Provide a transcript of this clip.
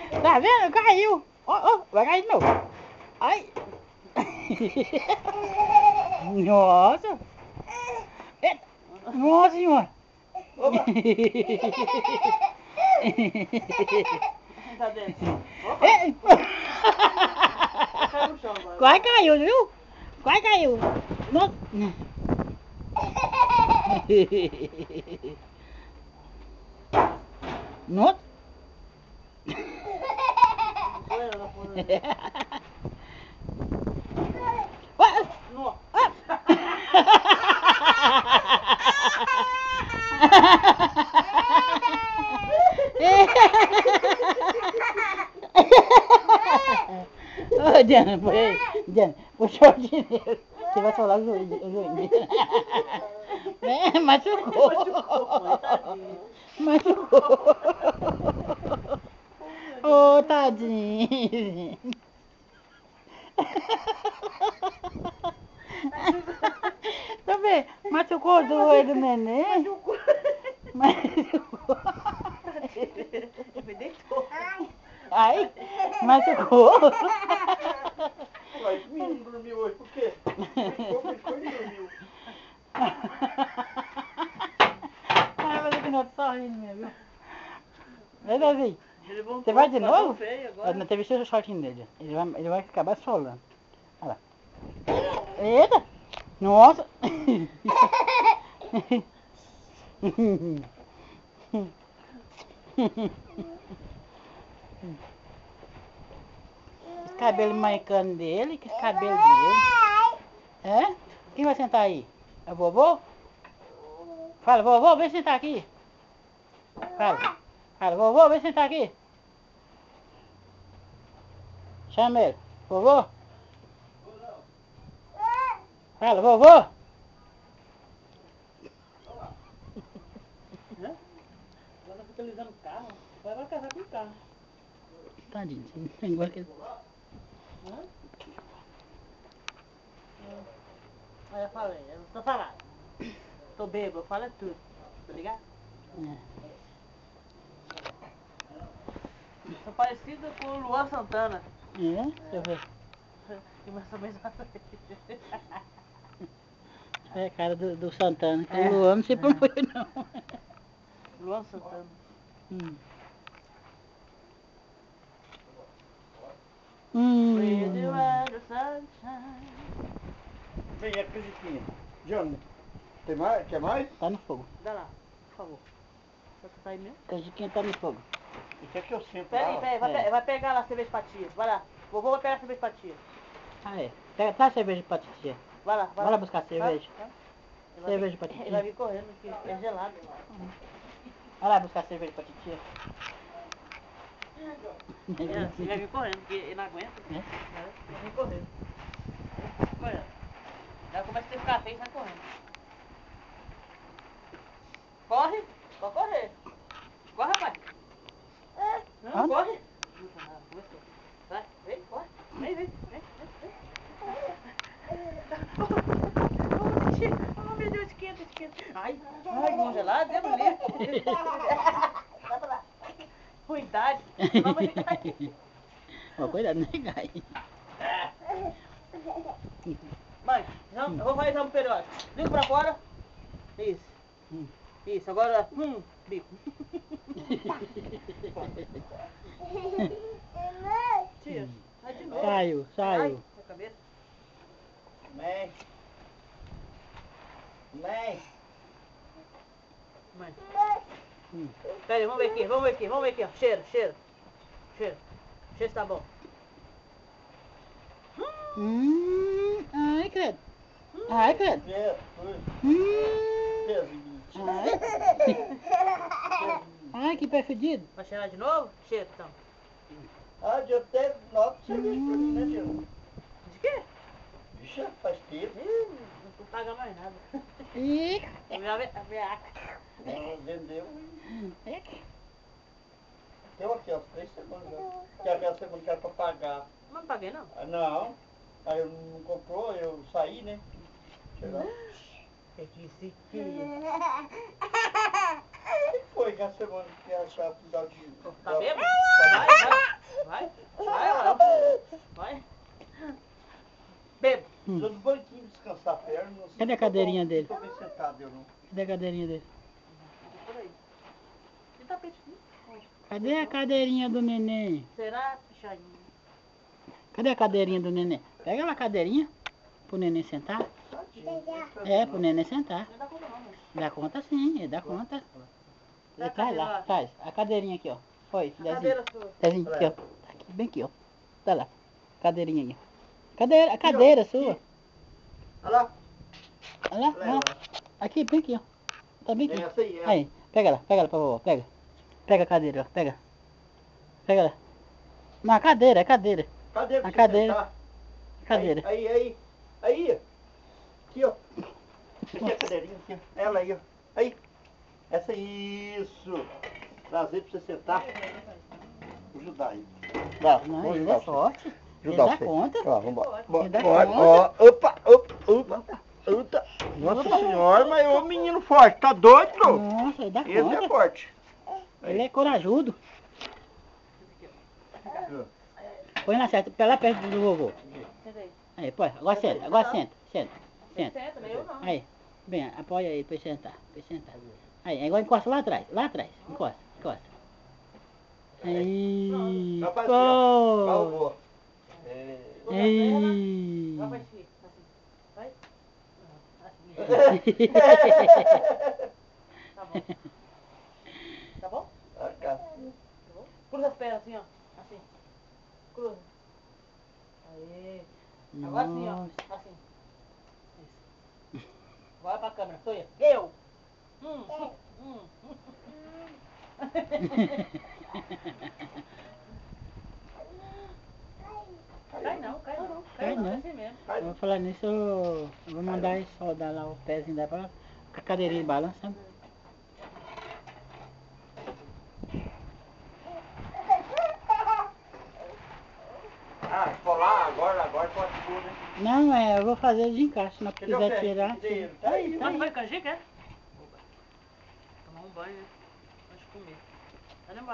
Tá vendo? Caiu. Ó, vai cair de novo. Ai. Nossa. Eita. Nossa senhora. Opa! Tá dentro. Caiu no chão agora. Quase caiu, viu? Quase caiu. Nossa. Nossa. Poeira na porra. Nossa. Ô, Diana, puxou o dinheiro. Você vai falar o joelho dele. Machucou. Machucou. Ô, tadinho. Tá vendo? Machucou o joelho do neném? Machucou. Me deitou. Ai, machucou. Mas o menino dormiu hoje, por quê? Piscou e dormiu. Ai, mas que não só rindo mesmo, viu? Vê, Davi. Você Você vai de novo? Feio agora. Não teve o shortinho dele. Ele vai acabar solando. Olha lá. Eita! Nossa! Esse cabelo maicano dele, que esse cabelo dele. É? Quem vai sentar aí? É o vovô? Fala, vovô, vem sentar aqui. Fala, vovô, vem sentar aqui. Chama ele. Vovô? Fala, vovô. Ela tá utilizando o carro. Vai casar com o carro. Tadinho, não tem igual que ele. Aí eu falei, eu tô falando. Tô bêbado, fala tudo. Tá ligado? Tô parecido com o Luan Santana. É? Deixa eu ver. E mais ou menos É a cara do Santana. Que É. o Luan não se propõe, não. Luan Santana. Breathe you out the sunshine. Vem, a canjiquinha. Johnny, tem mais? Quer mais? Tá no fogo. Dá lá, por favor. Você tá aí mesmo? Canjiquinha tá no fogo. E quer que eu sento Pera lá? aí, vai pegar lá a cerveja pra tia. Vai lá. Vovô vai pegar a cerveja pra tia. Ah, é. Traz cerveja pra titia. Vai lá, Vai lá buscar cerveja. Vai. Cerveja pra Ele vai titia. vir correndo, porque é gelado. Vai lá buscar cerveja pra titia. Ele vai vir correndo, porque ele não aguenta. É? Ele vai vir correndo. Correndo. Aí começa a ficar feio e sai correndo. Corre! Pode correr. Corre, rapaz. Não, corre. Começou. Vai, vem, corre. Vem. Oh, meu Deus, esquenta. Ai, congelado, Deus me livre. Vai pra lá. Cuidado. Não vai cair. Ó, cuidado, não cai. Mãe, eu vou fazer exame periódico. Liga pra fora. Isso, agora, bico. Tira, sai de novo. Saiu. Ai, na cabeça. Mãe. Mãe. Pera aí, vamos ver aqui, ó. Cheiro se tá bom. Ai, credo. Ai, credo. Ai, que pé fedido. Vai cheirar de novo? Cheiro, então. Ah, já teve 9 cervejas pra mim, né, tio? De quê? Vixe, faz tempo. Não paga mais nada. Ih. A veaca. Ela vendeu e... Deu aqui, ó, 3 semanas já. Que a minha semana que era pra pagar. Não paguei, não. Ah, não. Aí eu não comprou, eu saí, né? Chegou. Que disse que... O que foi que a semana que ela precisava de... Tá bêbado? Vai. pernas. Cadê a cadeirinha Não dele? tô bem sentado, eu não. Cadê a cadeirinha dele? Por aí. E tapete aqui? Cadê a cadeirinha do neném? Será, pichainho? Cadê a cadeirinha do neném? Pega lá a cadeirinha pro neném sentar. Tadinho. É, pro neném sentar. Não dá conta não, mas... Dá conta sim, ele dá conta. Dá a Ele traz cadeira lá, lá. traz. A cadeirinha aqui, ó. Foi, A Dezinho. cadeira sua. Dezinho, aqui, ó. Olha. Tá aqui, bem aqui, ó. Tá lá. Cadeirinha aí. Cadeira, a cadeira sua. Olha lá. Olha lá, Olha olha lá. lá. Aqui, bem aqui, ó. Tá bem aqui. É essa aí, é. Aí, pega lá pra vovó, pega. Pega a cadeira, ó, pega. Pega lá. Não, a cadeira, Cadê A você cadeira. sentar? Cadeira. Aí. Aqui, ó. Aqui é a cadeirinha, aqui, ó. Ela aí, ó. Aí. Essa, isso. Trazer pra você sentar. Vou ajudar aí. Dá, Não, vou ele ajudar é você. forte. Ele Ajudar dá você. conta. Ó, vambora. Ele dá Bora, conta. ó. Opa. Nossa senhora, mas é um menino forte, tá doido? Nossa, ele dá Esse é conta. forte. Ele é corajudo. Põe lá, lá perto do vovô. Senta aí. Aí, põe. Agora senta, agora senta. Senta. Senta, mas eu não. Aí, bem, apoia aí pra ele sentar. Aí, agora encosta lá atrás. Encosta. Aí, Vai pra cima, ó. Vai, pô. vovô. Aí. Vai pra esquerda, assim. Vai. Assim. Tá bom. Tá bom? Ah, cara. Tá bom? Cruza as pernas assim, ó. Assim. Cruza. Aê. Agora assim, ó. Assim. Isso. Vai pra câmera. Sou eu. Cai não. Cai não. É assim mesmo. Vai. Eu vou falar nisso, eu vou mandar ele soldar lá o pezinho dela pra a cadeirinha balançando. Ah, se for lá, agora pode pôr, né? Não, eu vou fazer de encaixe, mas se Cadê o quiser pé? tirar. Cadê ele? Tá aí, tá Mas aí. vai canjica, é? Tomar um banho, né? Antes de comer. Tá lembrado?